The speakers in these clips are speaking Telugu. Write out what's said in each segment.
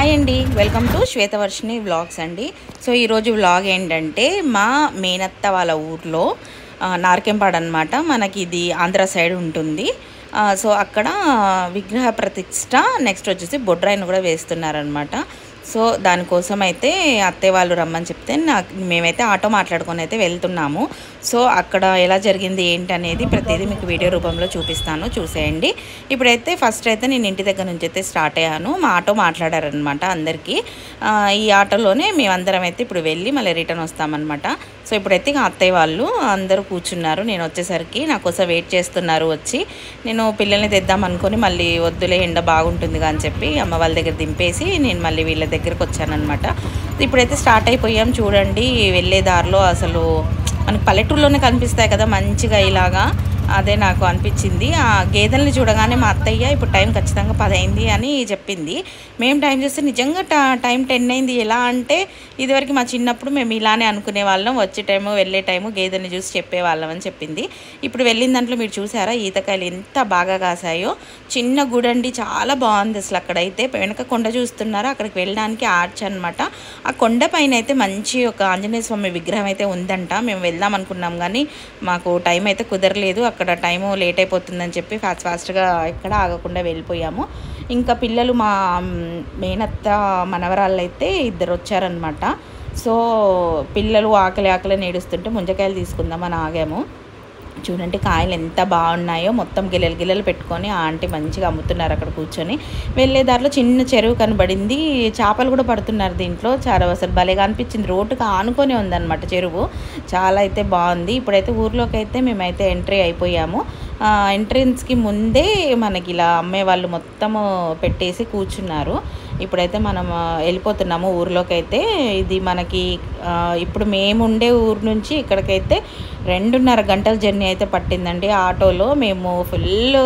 హాయ్ అండి, వెల్కమ్ టు శ్వేతవర్షిని వ్లాగ్స్ అండి. సో ఈరోజు వ్లాగ్ ఏంటంటే మా మేనత్త వాళ్ళ ఊర్లో నార్కెంపాడు అనమాట. మనకి ఇది ఆంధ్ర సైడ్ ఉంటుంది. సో అక్కడ విగ్రహ ప్రతిష్ట, నెక్స్ట్ వచ్చేసి బొడ్రాయిని కూడా వేస్తున్నారనమాట. సో దానికోసం అయితే అత్తయ్య వాళ్ళు రమ్మని చెప్తే మేమైతే ఆటో మాట్లాడుకొని అయితే వెళ్తున్నాము. సో అక్కడ ఎలా జరిగింది ఏంటి అనేది ప్రతిదీ మీకు వీడియో రూపంలో చూపిస్తాను, చూసేయండి. ఇప్పుడైతే ఫస్ట్ అయితే నేను ఇంటి దగ్గర నుంచి అయితే స్టార్ట్ అయ్యాను. మా ఆటో మాట్లాడారనమాట అందరికీ. ఈ ఆటోలోనే మేమందరం అయితే ఇప్పుడు వెళ్ళి మళ్ళీ రిటర్న్ వస్తామన్నమాట. సో ఇప్పుడైతే ఇక అత్తయ్య వాళ్ళు అందరూ కూర్చున్నారు. నేను వచ్చేసరికి నా కోసం వెయిట్ చేస్తున్నారు. వచ్చి నేను పిల్లల్ని తెద్దాం అనుకొని మళ్ళీ వద్దులే ఎండ బాగుంటుంది అని చెప్పి అమ్మ వాళ్ళ దగ్గర దింపేసి నేను మళ్ళీ వీళ్ళ దగ్గరకు వచ్చానమాట. ఇప్పుడైతే స్టార్ట్ అయిపోయాం. చూడండి వెళ్ళే దారిలో అసలు మనకి పల్లెటూరులోనే కనిపిస్తాయి కదా మంచిగా ఇలాగా. అదే నాకు అనిపించింది. ఆ గేదెల్ని చూడగానే మా అత్తయ్య ఇప్పుడు టైం ఖచ్చితంగా 10 అయింది అని చెప్పింది. మేము టైం చూస్తే నిజంగా టైం 10 అయింది. ఎలా అంటే ఇదివరకు మా చిన్నప్పుడు మేము ఇలానే అనుకునే వాళ్ళం, వచ్చే టైము వెళ్ళే టైము గేదెల్ని చూసి చెప్పేవాళ్ళం అని చెప్పింది. ఇప్పుడు వెళ్ళిన దాంట్లో మీరు చూసారా ఈతకాయలు ఎంత బాగా కాసాయో. చిన్న గుడండి, చాలా బాగుంది అసలు. అక్కడైతే వెనక కొండ చూస్తున్నారా, అక్కడికి వెళ్ళడానికి ఆర్చ్ అనమాట. ఆ కొండ పైన అయితే మంచి ఒక ఆంజనేయ స్వామి విగ్రహం అయితే ఉందంట. మేము వెళ్దాం అనుకున్నాం కానీ మాకు టైం అయితే కుదరలేదు. అక్కడ టైము లేట్ అయిపోతుందని చెప్పి ఫాస్ట్గా ఎక్కడ ఆగకుండా వెళ్ళిపోయాము. ఇంకా పిల్లలు మా మేనత్త మనవరాళ్ళు అయితే ఇద్దరు వచ్చారనమాట. సో పిల్లలు ఆకలి నేడుస్తుంటే ముంజకాయలు తీసుకుందామని ఆగాము. చూడండి కాయలు ఎంత బాగున్నాయో, మొత్తం గిల్లలు పెట్టుకొని ఆంటీ మంచిగా అమ్ముతున్నారు అక్కడ కూర్చొని. వెళ్ళే దారిలో చిన్న చెరువు కనబడింది, చేపలు కూడా పడుతున్నారు దీంట్లో. చాలా అసలు భలేగా అనిపించింది. రోడ్డుకి ఆనుకొని ఉందన్నమాట చెరువు, చాలా అయితే బాగుంది. ఇప్పుడైతే ఊర్లోకి అయితే మేమైతే ఎంట్రీ అయిపోయాము. ఎంట్రన్స్కి ముందే మనకి ఇలా అమ్మే వాళ్ళు మొత్తము పెట్టేసి కూర్చున్నారు. ఇప్పుడైతే మనం వెళ్ళిపోతున్నాము ఊర్లోకి అయితే. ఇది మనకి ఇప్పుడు మేము ఉండే ఊరు నుంచి ఇక్కడికైతే 2.5 గంటల జర్నీ అయితే పట్టిందండి ఆటోలో. మేము ఫుల్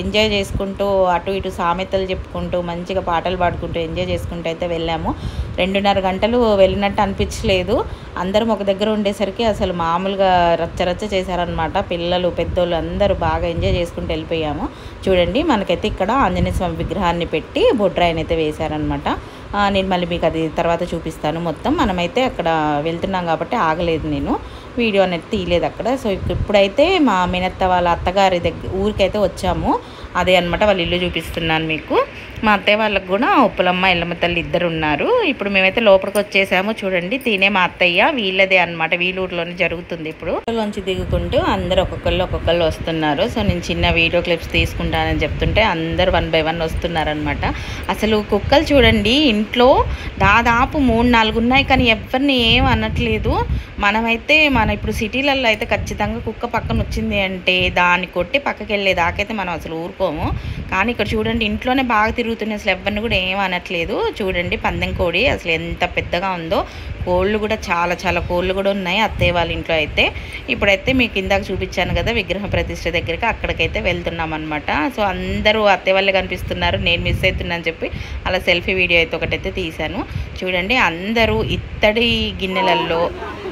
ఎంజాయ్ చేసుకుంటూ అటు ఇటు సామెతలు చెప్పుకుంటూ మంచిగా పాటలు పాడుకుంటూ ఎంజాయ్ చేసుకుంటూ అయితే వెళ్ళాము. 2.5 గంటలు వెళ్ళినట్టు అనిపించలేదు. అందరం ఒక దగ్గర ఉండేసరికి అసలు మామూలుగా రచ్చ చేశారనమాట. పిల్లలు పెద్దోళ్ళు అందరూ బాగా ఎంజాయ్ చేసుకుంటూ వెళ్ళిపోయాము. చూడండి మనకైతే ఇక్కడ ఆంజనేయ స్వామి విగ్రహాన్ని పెట్టి బొడ్రాయిని అయితే వేశారనమాట. నేను మళ్ళీ మీకు అది తర్వాత చూపిస్తాను మొత్తం. మనమైతే అక్కడ వెళ్తున్నాం కాబట్టి ఆగలేదు, నేను వీడియో అనేది తీయలేదు అక్కడ. సో ఇప్పుడైతే మా మేనత్త వాళ్ళ అత్తగారి ఊరికైతే వచ్చాము. అదే అనమాట వాళ్ళ ఇల్లు చూపిస్తున్నాను మీకు. మా అత్తయ్య వాళ్ళకు కూడా ఉప్పలమ్మ ఎల్లమ్మ తల్లి ఇద్దరు ఉన్నారు. ఇప్పుడు మేమైతే లోపలికి వచ్చేసాము. చూడండి తినే మా అత్తయ్య వీళ్ళదే అనమాట, వీళ్ళ ఊర్లోనే జరుగుతుంది. ఇప్పుడు లోంచి దిగుకుంటూ అందరు ఒక్కొక్కళ్ళు వస్తున్నారు. సో నేను చిన్న వీడియో క్లిప్స్ తీసుకుంటానని చెప్తుంటే అందరు 1 by 1 వస్తున్నారనమాట. అసలు కుక్కలు చూడండి ఇంట్లో దాదాపు 3-4 ఉన్నాయి, కానీ ఎవరిని ఏం అనట్లేదు. మనమైతే ఇప్పుడు సిటీలలో అయితే ఖచ్చితంగా కుక్క పక్కన వచ్చింది అంటే దాన్ని కొట్టి పక్కకి వెళ్ళేదాకైతే మనం అసలు ఊరుకోము. కానీ ఇక్కడ చూడండి ఇంట్లోనే బాగా తిరుగుతున్నాయి, అసలు ఎవరిని కూడా ఏం అనట్లేదు. చూడండి పందెం కోడి అసలు ఎంత పెద్దగా ఉందో. కోళ్ళు కూడా చాలా కోళ్ళు కూడా ఉన్నాయి అత్తయ్య వాళ్ళ ఇంట్లో అయితే. ఇప్పుడైతే మీకు ఇందాక చూపించాను కదా విగ్రహ ప్రతిష్ట దగ్గరికి, అక్కడికైతే వెళ్తున్నాం అనమాట. సో అందరూ అత్తయ్య వాళ్ళే కనిపిస్తున్నారు, నేను మిస్ అవుతున్నాను చెప్పి అలా సెల్ఫీ వీడియో అయితే ఒకటైతే తీశాను. చూడండి అందరూ ఇత్తడి గిన్నెలల్లో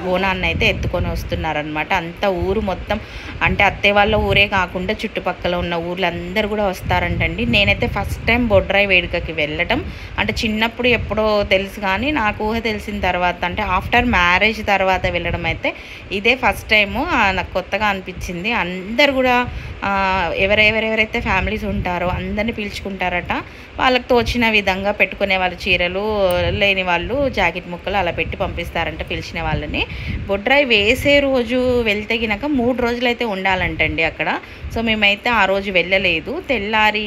బోనాన్ని అయితే ఎత్తుకొని వస్తున్నారనమాట. అంత ఊరు మొత్తం, అంటే అత్తయ్య వాళ్ళ ఊరే కాకుండా చుట్టుపక్కల ఉన్న ఊర్లు అందరూ కూడా వస్తారంటండి. నేనైతే ఫస్ట్ టైం బొడ్రాయి వేడుకకి వెళ్ళటం, అంటే చిన్నప్పుడు ఎప్పుడో తెలుసు కానీ నాకు ఊహ తెలిసిన తర్వాత, అంటే ఆఫ్టర్ మ్యారేజ్ తర్వాత వెళ్ళడం అయితే ఇదే ఫస్ట్ టైము. నాకు కొత్తగా అనిపించింది. అందరు కూడా ఎవరెవరైతే ఫ్యామిలీస్ ఉంటారో అందరినీ పిలుచుకుంటారట. వాళ్ళకి తోచిన విధంగా పెట్టుకునే వాళ్ళు చీరలు, లేని వాళ్ళు జాకెట్ ముక్కలు అలా పెట్టి పంపిస్తారంట పిలిచిన వాళ్ళని. బొడ్రాయి వేసే రోజు వెళ్తే గినక 3 రోజులు అయితే ఉండాలంటండి అక్కడ. సో మేమైతే ఆ రోజు వెళ్ళలేదు. తెల్లారి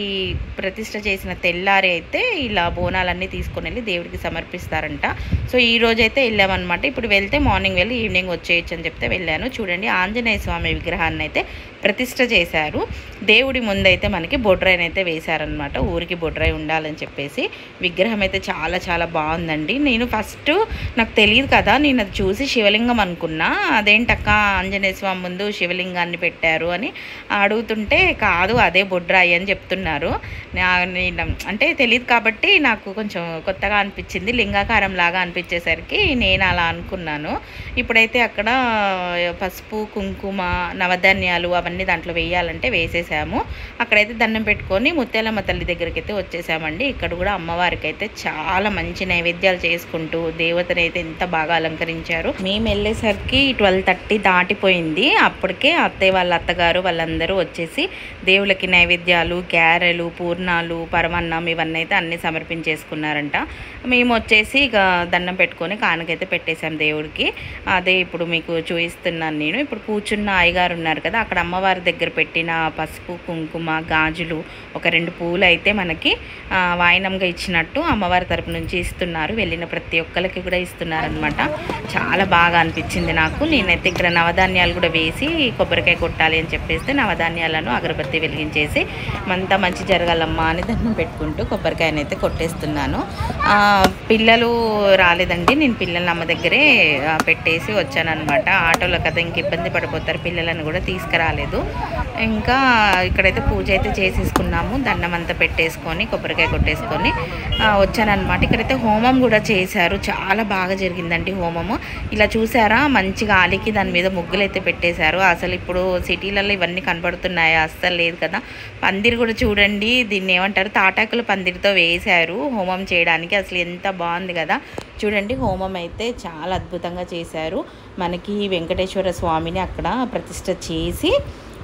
ప్రతిష్ట చేసిన తెల్లారి అయితే ఇలా బోనాలన్నీ తీసుకొని వెళ్ళి దేవుడికి సమర్పిస్తారంట. సో ఈ రోజు అయితే వెళ్ళామన్నమాట. ఇప్పుడు వెళ్తే మార్నింగ్ వెళ్ళి ఈవినింగ్ వచ్చేయచ్చు అని చెప్తే వెళ్ళాను. చూడండి ఆంజనేయ స్వామి విగ్రహాన్ని అయితే ప్రతిష్ట చేశారు. దేవుడి ముందైతే మనకి బొడ్రాయిని అయితే వేశారనమాట. ఊరికి బొడ్రాయి ఉండాలని చెప్పేసి. విగ్రహం అయితే చాలా బాగుందండి. నేను ఫస్ట్ నాకు తెలియదు కదా, నేను అది చూసి శివలింగం అనుకున్నా. అదేంటక్క ఆంజనేయ స్వామి ముందు శివలింగాన్ని పెట్టారు అని అడుగుతుంటే కాదు అదే బొడ్రాయి అని చెప్తున్నారు. నేను అంటే తెలియదు కాబట్టి నాకు కొంచెం కొత్తగా అనిపించింది, లింగాకారం లాగా అనిపించేసరికి నేను అలా అనుకున్నాను. ఇప్పుడైతే అక్కడ పసుపు కుంకుమ నవధాన్యాలు అవన్నీ దాంట్లో వేయాలంటే వేసేసాము. అక్కడైతే దండం పెట్టుకొని ముత్యాలమ్మ తల్లి దగ్గరికి అయితే వచ్చేసామండి. ఇక్కడ కూడా అమ్మవారికి అయితే చాలా మంచి నైవేద్యాలు చేసుకుంటూ దేవతని అయితే ఎంత బాగా అలంకరించారు. మేము వెళ్ళేసరికి 12:30 దాటిపోయింది. అప్పటికే అత్తయ్య వాళ్ళ అత్తగారు వాళ్ళందరూ వచ్చేసి దేవుళ్ళకి నైవేద్యాలు, గారెలు, పూర్ణాలు, పరమాన్నం ఇవన్నీ అయితే అన్నీ సమర్పించేసుకున్నారంట. మేము వచ్చేసి ఇక దండం పెట్టుకొని కానుకైతే పెట్టేశాం దేవుడికి. అదే ఇప్పుడు మీకు చూపిస్తున్నాను నేను. ఇప్పుడు కూర్చున్న అయ్యగారు ఉన్నారు కదా, అక్కడ అమ్మవారి దగ్గర పెట్టిన పసుపు కుంకుమ గాజులు ఒక 2 పూలు అయితే మనకి వాయినంగా ఇచ్చినట్టు అమ్మవారి తరపు నుంచి ఇస్తున్నారు. వెళ్ళిన ప్రతి ఒక్కరికి కూడా ఇస్తున్నారనమాట. చాలా బాగా అనిపించింది నాకు. నేనైతే ఇక్కడ నవధాన్యాలు కూడా వేసి కొబ్బరికాయ కొట్టాలి అని చెప్పేస్తే నవధాన్యాలను అగరబత్తి వెలిగించేసి అంతా మంచి జరగాలమ్మా అని దండం పెట్టుకుంటూ కొబ్బరికాయనైతే కొట్టేస్తున్నాను. పిల్లలు రాలేదండి, నేను పిల్లల్ని అమ్మ దగ్గరే పెట్టేసి వచ్చానమాట. ఆటోలో కదా ఇంక ఇబ్బంది పడిపోతారు, పిల్లలను కూడా తీసుకురాలేదు. ఇంకా ఇక్కడైతే పూజ అయితే చేసేసుకున్నాము. దండం అంతా పెట్టేసుకొని కొబ్బరికాయ కొట్టేసుకొని వచ్చానమాట. ఇక్కడైతే హోమం కూడా చేశారు, చాలా బాగా జరిగిందండి హోమము. ఇలా చూసారా మంచిగా ఆలికి దాని మీద ముగ్గులు అయితే పెట్టేశారు. అసలు ఇప్పుడు సిటీలలో ఇవన్నీ కనబడుతున్నాయా? అస్సలు లేదు కదా. పందిరి కూడా చూడండి, దీన్ని ఏమంటారు తాటాకుల పందిరితో వేశారు హోమం చేయడానికి. అసలు ఎంత బాగుంది కదా. చూడండి హోమం అయితే చాలా అద్భుతంగా చేశారు. మనకి వెంకటేశ్వర స్వామిని అక్కడ ప్రతిష్ఠ చేసి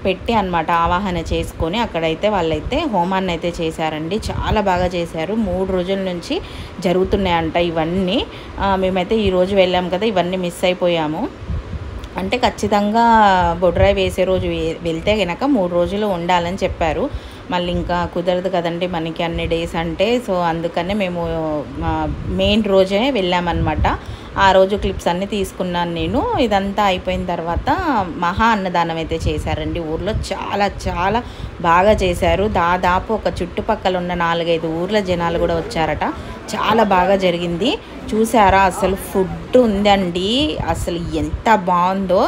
పెట్టి అన్నమాట ఆవాహన చేసుకొని అక్కడైతే వాళ్ళైతే హోమాన్ని అయితే చేశారండి. చాలా బాగా చేశారు. 3 రోజుల నుంచి జరుగుతున్నాయంట ఇవన్నీ. మేమైతే ఈరోజు వెళ్ళాం కదా, ఇవన్నీ మిస్ అయిపోయాము. అంటే ఖచ్చితంగా బొడ్రాయి వేసే రోజు వెళ్తే కనుక 3 రోజులు ఉండాలని చెప్పారు. మళ్ళీ ఇంకా కుదరదు కదండి మనకి అన్ని డేస్ అంటే. సో అందుకనే మేము మెయిన్ రోజే వెళ్ళామన్నమాట. ఆ రోజు క్లిప్స్ అన్నీ తీసుకున్నాను నేను. ఇదంతా అయిపోయిన తర్వాత మహా అన్నదానం అయితే చేశారండి ఊర్లో. చాలా చాలా బాగా చేశారు. దాదాపు ఒక చుట్టుపక్కల ఉన్న 4-5 ఊర్ల జనాలు కూడా వచ్చారట. చాలా బాగా జరిగింది. చూసారా అసలు ఫుడ్ ఉందండి, అసలు ఎంత బాగుందో.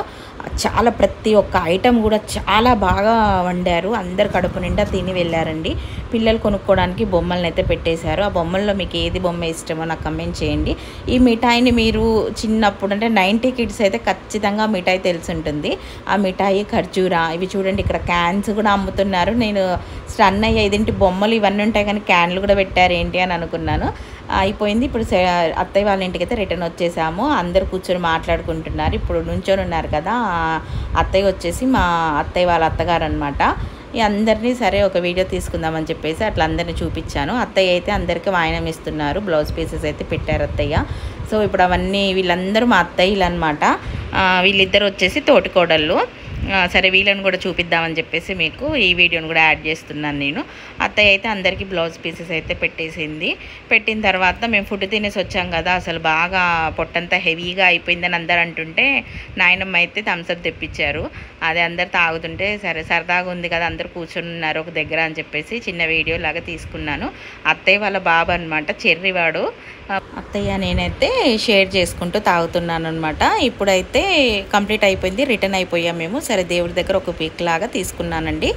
చాలా ప్రతి ఒక్క ఐటెం కూడా చాలా బాగా వండారు. అందరు కడుపు నిండా తిని వెళ్ళారండి. పిల్లలు కొనుక్కోవడానికి బొమ్మలను అయితే పెట్టేశారు. ఆ బొమ్మల్లో మీకు ఏది బొమ్మ ఇష్టమో నాకు కమెంట్ చేయండి. ఈ మిఠాయిని మీరు చిన్నప్పుడు అంటే 90 కిడ్స్ అయితే ఖచ్చితంగా మిఠాయి తెలిసి ఉంటుంది. ఆ మిఠాయి ఖర్జూరా ఇవి చూడండి, ఇక్కడ క్యాన్స్ కూడా అమ్ముతున్నారు. నేను స్టన్ అయ్యా, ఇదేంటి బొమ్మలు ఇవన్నీ ఉంటాయి కానీ క్యాన్లు కూడా పెట్టారు ఏంటి అని అనుకున్నాను. అయిపోయింది. ఇప్పుడు అత్తయ్య వాళ్ళ ఇంటికి అయితే రిటర్న్ వచ్చేసాము. అందరు కూర్చొని మాట్లాడుకుంటున్నారు. ఇప్పుడు నుంచొని ఉన్నారు కదా, అత్తయ్య వచ్చేసి మా అత్తయ్య వాళ్ళ అత్తగారు అనమాట. ఈ అందరినీ సరే ఒక వీడియో తీసుకుందామని చెప్పేసి అట్లా అందరినీ చూపించాను. అత్తయ్య అయితే అందరికీ వాయినం ఇస్తున్నారు. బ్లౌజ్ పీసెస్ అయితే పెట్టారు అత్తయ్య. సో ఇప్పుడు అవన్నీ వీళ్ళందరూ మా అత్తయ్యలు అనమాట. వీళ్ళిద్దరు వచ్చేసి తోటికోడళ్ళు. సరే వీళ్ళని కూడా చూపిద్దామని చెప్పేసి మీకు ఈ వీడియోని కూడా యాడ్ చేస్తున్నాను నేను. అత్తయ్య అయితే అందరికీ బ్లౌజ్ పీసెస్ అయితే పెట్టేసింది. పెట్టిన తర్వాత మేము ఫుడ్ తినేసి వచ్చాం కదా, అసలు బాగా పొట్టంతా హెవీగా అయిపోయిందని అందరు అంటుంటే నాయనమ్మ అయితే థమ్స్అప్ తెప్పించారు. అదే అందరు తాగుతుంటే సరే సరదాగా ఉంది కదా, అందరు కూర్చొని ఉన్నారు ఒక దగ్గర అని చెప్పేసి చిన్న వీడియో లాగా తీసుకున్నాను. అత్తయ్య వాళ్ళ బాబు అనమాట, చెర్రివాడు. అత్తయ్య నేనైతే షేర్ చేసుకుంటూ తాగుతున్నాను అనమాట. ఇప్పుడైతే కంప్లీట్ అయిపోయింది, రిటర్న్ అయిపోయాం మేము. సరే దేవుడి దగ్గర ఒక పిక్ లాగా తీసుకున్నానండి.